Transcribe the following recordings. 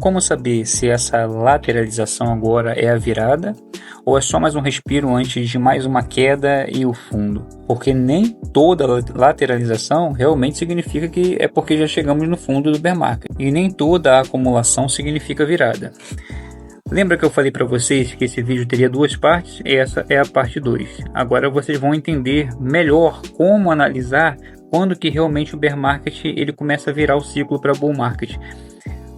como saber se essa lateralização agora é a virada ou é só mais um respiro antes de mais uma queda e o fundo? Porque nem toda lateralização realmente significa que é porque já chegamos no fundo do bear market. E nem toda acumulação significa virada. Lembra que eu falei para vocês que esse vídeo teria duas partes? Essa é a parte 2. Agora vocês vão entender melhor como analisar quando que realmente o bear market ele começa a virar o ciclo para bull market.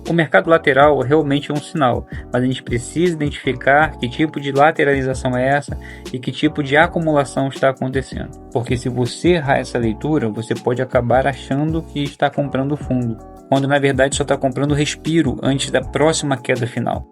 O mercado lateral realmente é um sinal, mas a gente precisa identificar que tipo de lateralização é essa e que tipo de acumulação está acontecendo. Porque se você errar essa leitura, você pode acabar achando que está comprando fundo, quando na verdade só está comprando respiro antes da próxima queda final.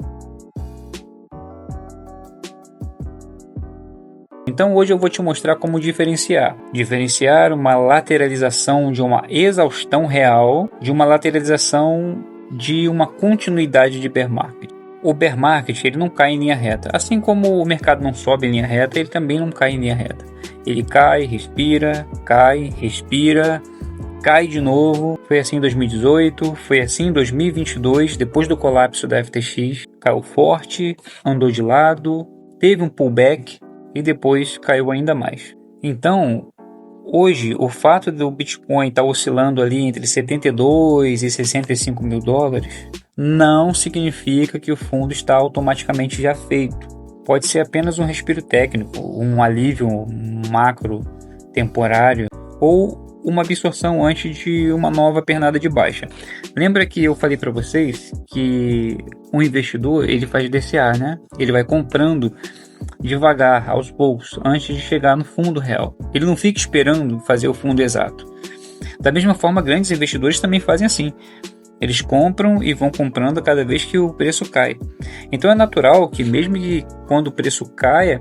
Então hoje eu vou te mostrar como diferenciar uma lateralização de uma exaustão real de uma lateralização de uma continuidade de bear market. O bear market ele não cai em linha reta, assim como o mercado não sobe em linha reta, ele também não cai em linha reta. Ele cai, respira, cai de novo. Foi assim em 2018, foi assim em 2022, depois do colapso da FTX, caiu forte, andou de lado, teve um pullback e depois caiu ainda mais. Então, hoje, o fato do Bitcoin estar oscilando ali entre 72 e 65 mil dólares não significa que o fundo está automaticamente já feito. Pode ser apenas um respiro técnico, um alívio macro temporário ou uma absorção antes de uma nova pernada de baixa. Lembra que eu falei para vocês que um investidor ele faz DCA, né? Ele vai comprando devagar, aos poucos, antes de chegar no fundo real. Ele não fica esperando fazer o fundo exato. Da mesma forma, grandes investidores também fazem assim. Eles compram e vão comprando cada vez que o preço cai. Então é natural que mesmo que quando o preço caia,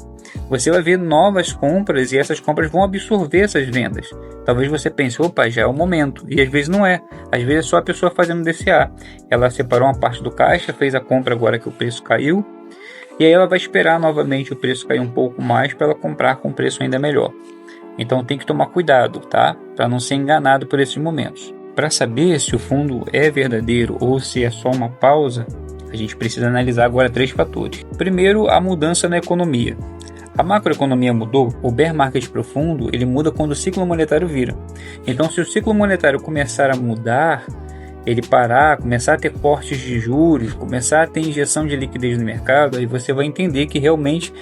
você vai ver novas compras e essas compras vão absorver essas vendas. Talvez você pense, opa, já é o momento. E às vezes não é. Às vezes é só a pessoa fazendo DCA. Ela separou uma parte do caixa, fez a compra agora que o preço caiu, e aí ela vai esperar novamente o preço cair um pouco mais para ela comprar com preço ainda melhor. Então tem que tomar cuidado, tá? Para não ser enganado por esses momentos. Para saber se o fundo é verdadeiro ou se é só uma pausa, a gente precisa analisar agora 3 fatores. Primeiro, a mudança na economia. A macroeconomia mudou, o bear market profundo ele muda quando o ciclo monetário vira. Então se o ciclo monetário começar a mudar, ele parar, começar a ter cortes de juros, começar a ter injeção de liquidez no mercado, aí você vai entender que realmente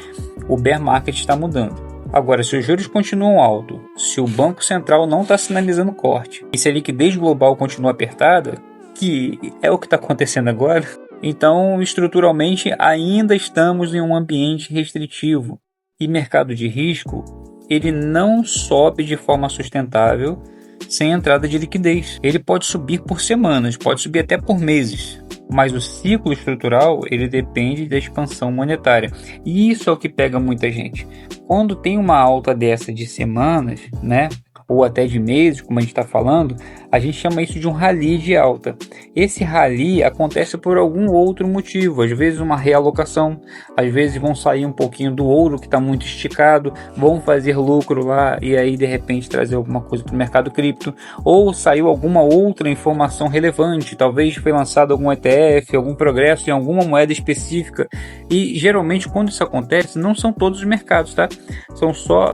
o bear market está mudando. Agora, se os juros continuam altos, se o Banco Central não está sinalizando corte, e se a liquidez global continua apertada, que é o que está acontecendo agora, então estruturalmente ainda estamos em um ambiente restritivo. E mercado de risco, ele não sobe de forma sustentável sem entrada de liquidez. Ele pode subir por semanas, pode subir até por meses, mas o ciclo estrutural ele depende da expansão monetária. E isso é o que pega muita gente. Quando tem uma alta dessa de semanas, né, ou até de meses, como a gente está falando, a gente chama isso de um rally de alta. Esse rally acontece por algum outro motivo, às vezes uma realocação, às vezes vão sair um pouquinho do ouro que está muito esticado, vão fazer lucro lá e aí de repente trazer alguma coisa para o mercado cripto, ou saiu alguma outra informação relevante, talvez foi lançado algum ETF, algum progresso em alguma moeda específica, e geralmente quando isso acontece não são todos os mercados, tá?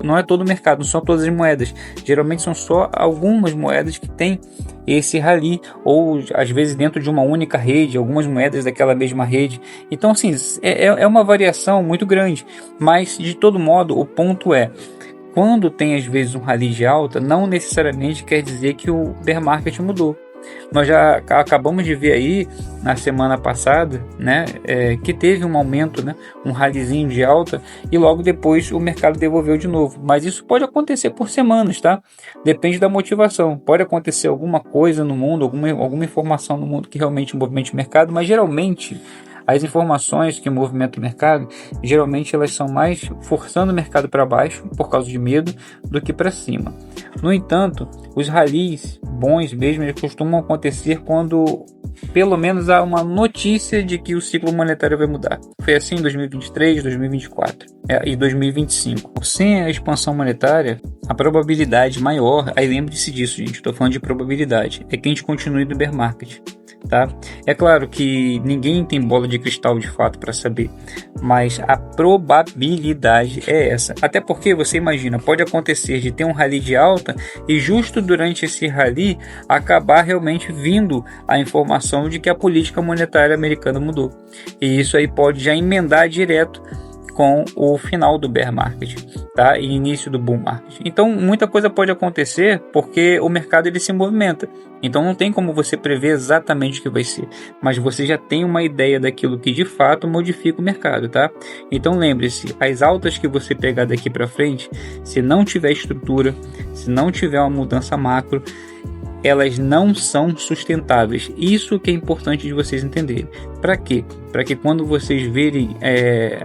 Não é todo o mercado, não são todas as moedas, geralmente são só algumas moedas que têm esse rally, ou às vezes dentro de uma única rede, algumas moedas daquela mesma rede. Então assim, é uma variação muito grande, mas de todo modo o ponto é, quando tem às vezes um rally de alta, não necessariamente quer dizer que o bear market mudou. Nós já acabamos de ver aí na semana passada, né, que teve um aumento, né, um rallyzinho de alta e logo depois o mercado devolveu de novo. Mas isso pode acontecer por semanas, tá? Depende da motivação. Pode acontecer alguma coisa no mundo, alguma informação no mundo que realmente movimente o mercado, mas geralmente as informações que movimentam o mercado, geralmente elas são mais forçando o mercado para baixo por causa de medo do que para cima. No entanto, os rallies bons mesmo eles costumam acontecer quando pelo menos há uma notícia de que o ciclo monetário vai mudar. Foi assim em 2023, 2024 e 2025. Sem a expansão monetária, a probabilidade maior, aí lembre-se disso, gente, estou falando de probabilidade, é que a gente continue no bear market. tá? É claro que ninguém tem bola de cristal de fato para saber, mas a probabilidade é essa. Até porque você imagina, pode acontecer de ter um rally de alta e justo durante esse rally acabar realmente vindo a informação de que a política monetária americana mudou. E isso aí pode já emendar direto com o final do bear market, tá? E início do bull market. Então, muita coisa pode acontecer porque o mercado ele se movimenta. Então, não tem como você prever exatamente o que vai ser, mas você já tem uma ideia daquilo que de fato modifica o mercado, tá? Então, lembre-se, as altas que você pegar daqui para frente, se não tiver estrutura, se não tiver uma mudança macro, elas não são sustentáveis. Isso que é importante de vocês entenderem. Para quê? Para que quando vocês verem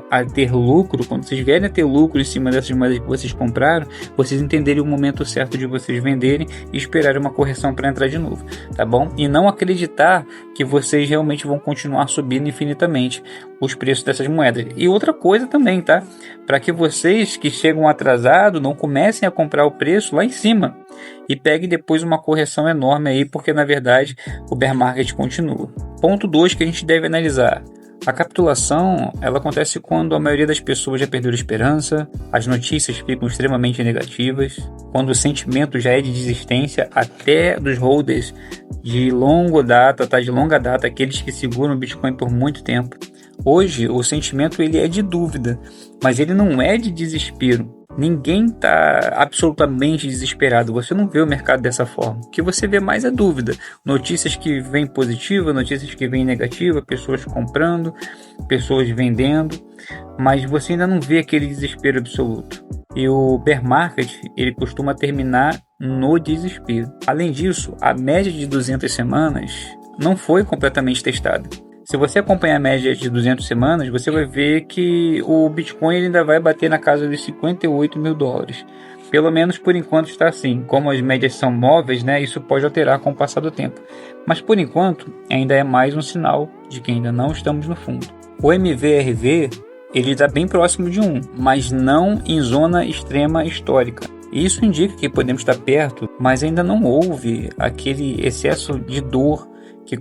a ter lucro, quando vocês vierem a ter lucro em cima dessas moedas que vocês compraram, vocês entenderem o momento certo de vocês venderem e esperarem uma correção para entrar de novo, tá bom? E não acreditar que vocês realmente vão continuar subindo infinitamente os preços dessas moedas. E outra coisa também, tá? Para que vocês que chegam atrasados não comecem a comprar o preço lá em cima e peguem depois uma correção enorme aí, porque na verdade o bear market continua. Ponto 2 que a gente deve analisar. A capitulação, ela acontece quando a maioria das pessoas já perdeu a esperança, as notícias ficam extremamente negativas, quando o sentimento já é de desistência até dos holders de longa data, tá? De longa data, aqueles que seguram o Bitcoin por muito tempo. Hoje, o sentimento ele é de dúvida, mas ele não é de desespero. Ninguém está absolutamente desesperado. Você não vê o mercado dessa forma. O que você vê mais é dúvida. Notícias que vêm positivas, notícias que vêm negativas, pessoas comprando, pessoas vendendo, mas você ainda não vê aquele desespero absoluto. E o bear market, ele costuma terminar no desespero. Além disso, a média de 200 semanas não foi completamente testada. Se você acompanhar a média de 200 semanas, você vai ver que o Bitcoin ainda vai bater na casa dos 58 mil dólares. Pelo menos por enquanto está assim. Como as médias são móveis, né, isso pode alterar com o passar do tempo. Mas por enquanto ainda é mais um sinal de que ainda não estamos no fundo. O MVRV ele está bem próximo de 1, mas não em zona extrema histórica. Isso indica que podemos estar perto, mas ainda não houve aquele excesso de dor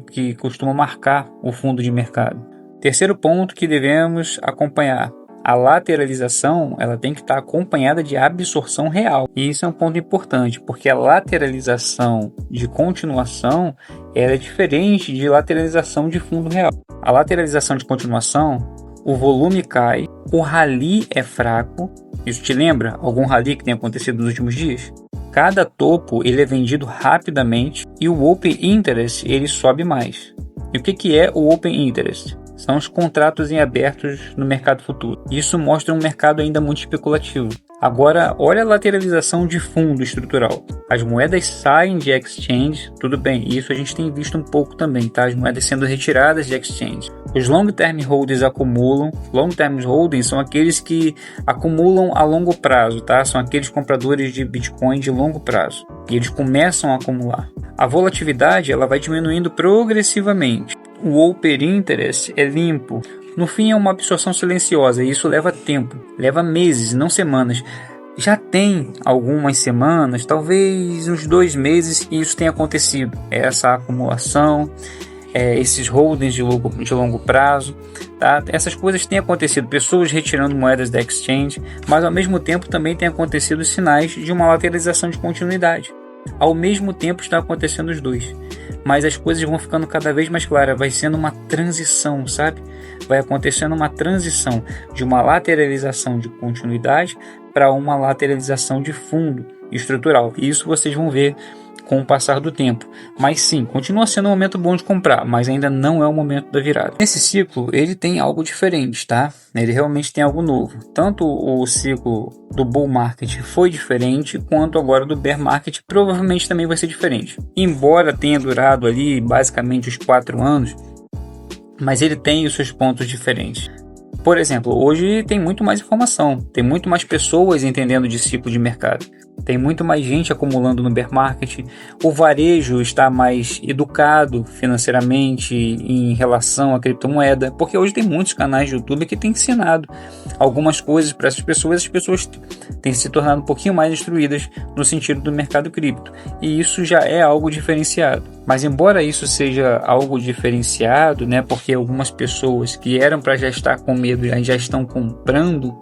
que costuma marcar o fundo de mercado. Terceiro ponto que devemos acompanhar. A lateralização ela tem que estar acompanhada de absorção real. E isso é um ponto importante, porque a lateralização de continuação ela é diferente de lateralização de fundo real. A lateralização de continuação, o volume cai, o rally é fraco. Isso te lembra algum rally que tenha acontecido nos últimos dias? Cada topo ele é vendido rapidamente e o Open Interest ele sobe mais. E o que é o Open Interest? São os contratos em abertos no mercado futuro. Isso mostra um mercado ainda muito especulativo. Agora, olha a lateralização de fundo estrutural. As moedas saem de exchange, tudo bem, isso a gente tem visto um pouco também, tá? As moedas sendo retiradas de exchange. Os long term holders acumulam. Long term holders são aqueles que acumulam a longo prazo, tá? São aqueles compradores de Bitcoin de longo prazo. E eles começam a acumular. A volatilidade ela vai diminuindo progressivamente. O Open Interest é limpo. No fim é uma absorção silenciosa e isso leva tempo, leva meses, não semanas. Já tem algumas semanas, talvez uns 2 meses que isso tenha acontecido. Essa acumulação, esses holdings de longo prazo, tá? Essas coisas têm acontecido, pessoas retirando moedas da exchange, mas ao mesmo tempo também tem acontecido sinais de uma lateralização de continuidade. Ao mesmo tempo está acontecendo os dois, mas as coisas vão ficando cada vez mais claras, vai sendo uma transição, sabe? Vai acontecendo uma transição de uma lateralização de continuidade para uma lateralização de fundo estrutural. E isso vocês vão ver com o passar do tempo. Mas sim, continua sendo um momento bom de comprar, mas ainda não é o momento da virada. Esse ciclo, ele tem algo diferente, tá? Ele realmente tem algo novo. Tanto o ciclo do bull market foi diferente, quanto agora do bear market provavelmente também vai ser diferente. Embora tenha durado ali basicamente os 4 anos, mas ele tem os seus pontos diferentes. Por exemplo, hoje tem muito mais informação, tem muito mais pessoas entendendo de ciclo de mercado. Tem muito mais gente acumulando no bear market. O varejo está mais educado financeiramente em relação à criptomoeda, porque hoje tem muitos canais de YouTube que têm ensinado algumas coisas para essas pessoas. As pessoas têm se tornado um pouquinho mais instruídas no sentido do mercado cripto, e isso já é algo diferenciado. Mas embora isso seja algo diferenciado, né, porque algumas pessoas que eram para já estar com medo já estão comprando,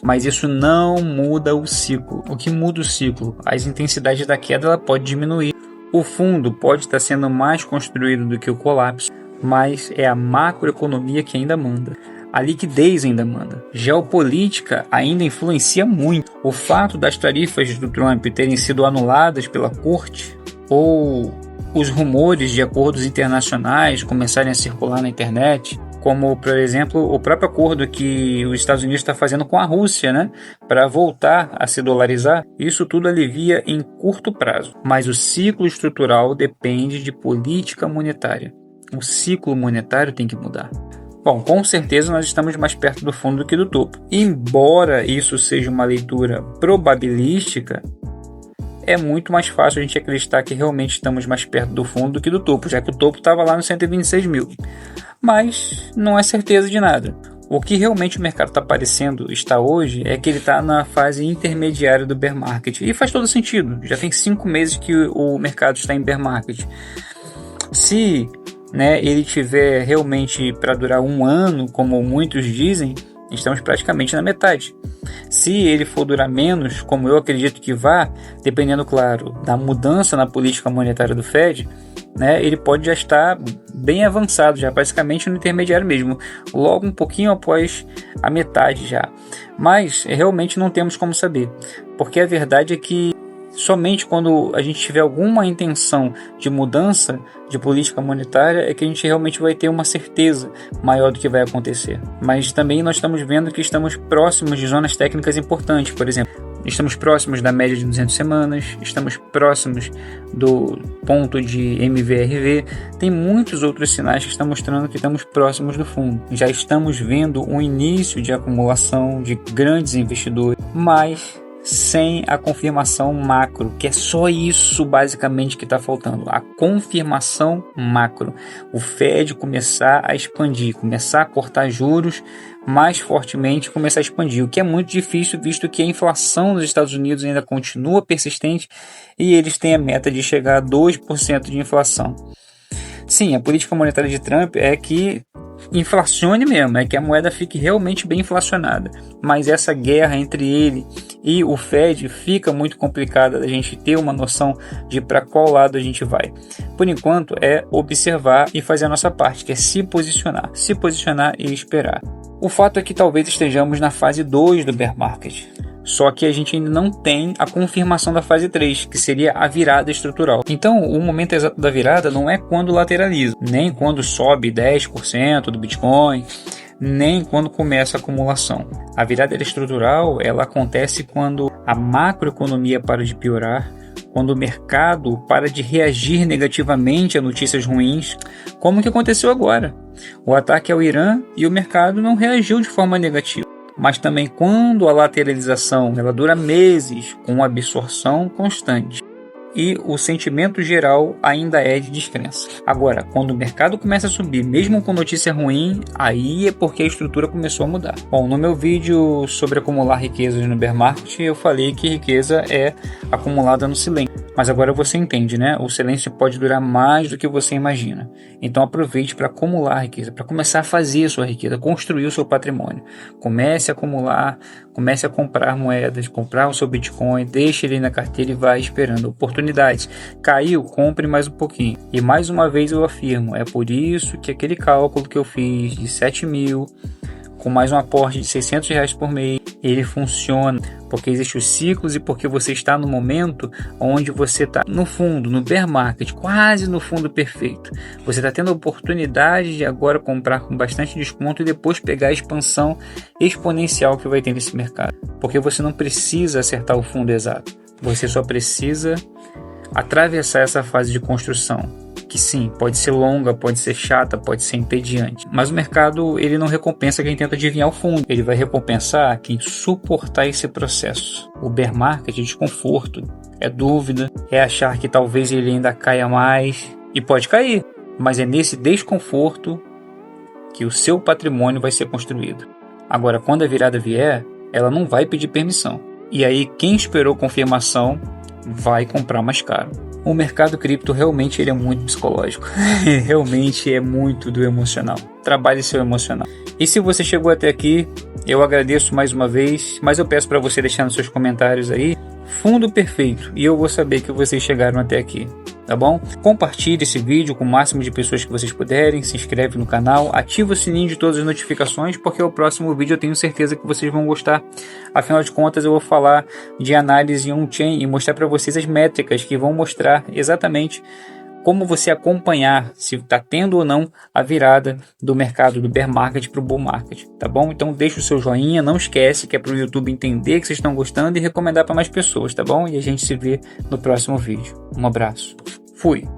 mas isso não muda o ciclo. O que muda o ciclo? As intensidades da queda ela pode diminuir. O fundo pode estar sendo mais construído do que o colapso, mas é a macroeconomia que ainda manda. A liquidez ainda manda. Geopolítica ainda influencia muito. O fato das tarifas do Trump terem sido anuladas pela corte, ou os rumores de acordos internacionais começarem a circular na internet, como, por exemplo, o próprio acordo que os Estados Unidos está fazendo com a Rússia, né, para voltar a se dolarizar, isso tudo alivia em curto prazo. Mas o ciclo estrutural depende de política monetária. O ciclo monetário tem que mudar. Bom, com certeza nós estamos mais perto do fundo do que do topo. Embora isso seja uma leitura probabilística, é muito mais fácil a gente acreditar que realmente estamos mais perto do fundo do que do topo, já que o topo estava lá nos 126 mil. Mas não é certeza de nada. O que realmente o mercado está hoje é que ele está na fase intermediária do bear market. E faz todo sentido. Já tem 5 meses que o mercado está em bear market. Se ele tiver realmente para durar 1 ano, como muitos dizem, estamos praticamente na metade. Se ele for durar menos, como eu acredito que vá, dependendo, claro, da mudança na política monetária do Fed, ele pode já estar bem avançado, já praticamente no intermediário mesmo, logo um pouquinho após a metade já. Mas realmente não temos como saber, porque a verdade é que somente quando a gente tiver alguma intenção de mudança de política monetária é que a gente realmente vai ter uma certeza maior do que vai acontecer. Mas também nós estamos vendo que estamos próximos de zonas técnicas importantes, por exemplo, estamos próximos da média de 200 semanas, estamos próximos do ponto de MVRV, tem muitos outros sinais que estão mostrando que estamos próximos do fundo. Já estamos vendo um início de acumulação de grandes investidores, mas sem a confirmação macro, que é só isso basicamente que está faltando, a confirmação macro. O Fed começar a expandir, começar a cortar juros mais fortemente, começar a expandir, o que é muito difícil, visto que a inflação nos Estados Unidos ainda continua persistente e eles têm a meta de chegar a 2% de inflação. Sim, a política monetária de Trump é que inflacione mesmo, é que a moeda fique realmente bem inflacionada, mas essa guerra entre ele e o Fed fica muito complicada da gente ter uma noção de para qual lado a gente vai. Por enquanto é observar e fazer a nossa parte, que é se posicionar e esperar. O fato é que talvez estejamos na fase 2 do bear market, só que a gente ainda não tem a confirmação da fase 3, que seria a virada estrutural. Então, o momento exato da virada não é quando lateraliza, nem quando sobe 10% do Bitcoin, nem quando começa a acumulação. A virada estrutural ela acontece quando a macroeconomia para de piorar, quando o mercado para de reagir negativamente a notícias ruins, como que aconteceu agora. O ataque ao Irã e o mercado não reagiu de forma negativa. Mas também quando a lateralização ela dura meses com absorção constante e o sentimento geral ainda é de descrença. Agora, quando o mercado começa a subir, mesmo com notícia ruim, aí é porque a estrutura começou a mudar. Bom, no meu vídeo sobre acumular riquezas no bear market, eu falei que riqueza é acumulada no silêncio. Mas agora você entende, né? O silêncio pode durar mais do que você imagina. Então aproveite para acumular riqueza, para começar a fazer a sua riqueza, construir o seu patrimônio. Comece a acumular, comece a comprar moedas, comprar o seu Bitcoin, deixe ele na carteira e vai esperando oportunidades. Caiu, compre mais um pouquinho. E mais uma vez eu afirmo, é por isso que aquele cálculo que eu fiz de 7 mil, com mais um aporte de R$600 por mês, ele funciona, porque existem os ciclos e porque você está no momento onde você está no fundo, no bear market, quase no fundo perfeito. Você está tendo a oportunidade de agora comprar com bastante desconto e depois pegar a expansão exponencial que vai ter nesse mercado, porque você não precisa acertar o fundo exato, você só precisa atravessar essa fase de construção. que sim, pode ser longa, pode ser chata, pode ser entediante. Mas o mercado, ele não recompensa quem tenta adivinhar o fundo. Ele vai recompensar quem suportar esse processo. O bear market é desconforto, é dúvida, é achar que talvez ele ainda caia mais. E pode cair, mas é nesse desconforto que o seu patrimônio vai ser construído. Agora, quando a virada vier, ela não vai pedir permissão. E aí, quem esperou confirmação vai comprar mais caro. O mercado cripto realmente ele é muito psicológico. Realmente é muito do emocional. Trabalhe seu emocional. E se você chegou até aqui, eu agradeço mais uma vez, mas eu peço para você deixar nos seus comentários aí, fundo perfeito, e eu vou saber que vocês chegaram até aqui. Tá bom? Compartilhe esse vídeo com o máximo de pessoas que vocês puderem, se inscreve no canal, ativa o sininho de todas as notificações, porque o próximo vídeo eu tenho certeza que vocês vão gostar. Afinal de contas, eu vou falar de análise on-chain e mostrar para vocês as métricas que vão mostrar exatamente como você acompanhar se está tendo ou não a virada do mercado do bear market para o bull market, tá bom? Então deixa o seu joinha, não esquece que é para o YouTube entender que vocês estão gostando e recomendar para mais pessoas, tá bom? E a gente se vê no próximo vídeo. Um abraço. Fui!